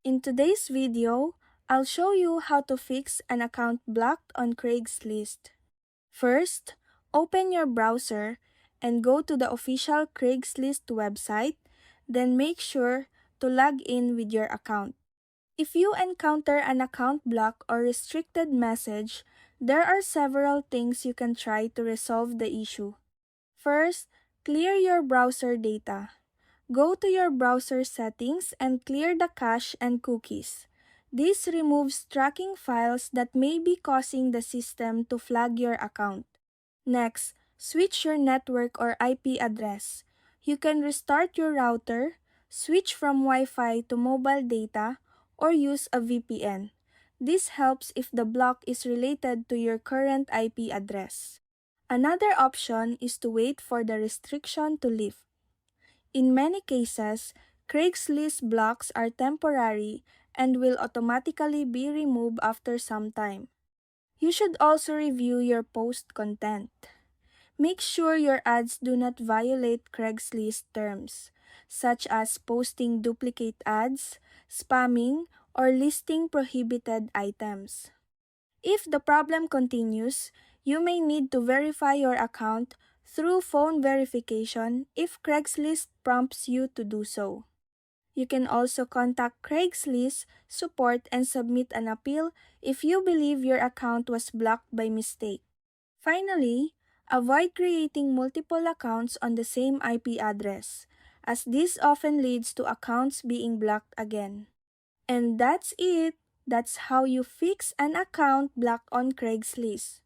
In today's video, I'll show you how to fix an account blocked on Craigslist. First, open your browser and go to the official Craigslist website, then make sure to log in with your account. If you encounter an account block or restricted message, there are several things you can try to resolve the issue. First, clear your browser data. Go to your browser settings and clear the cache and cookies. This removes tracking files that may be causing the system to flag your account. Next, switch your network or IP address. You can restart your router, switch from Wi-Fi to mobile data, or use a VPN. This helps if the block is related to your current IP address. Another option is to wait for the restriction to lift. In many cases, Craigslist blocks are temporary and will automatically be removed after some time. You should also review your post content. Make sure your ads do not violate Craigslist terms, such as posting duplicate ads, spamming, or listing prohibited items. If the problem continues, you may need to verify your account through phone verification if Craigslist prompts you to do so. You can also contact Craigslist support and submit an appeal if you believe your account was blocked by mistake. Finally, avoid creating multiple accounts on the same IP address, as this often leads to accounts being blocked again. And that's it! That's how you fix an account blocked on Craigslist.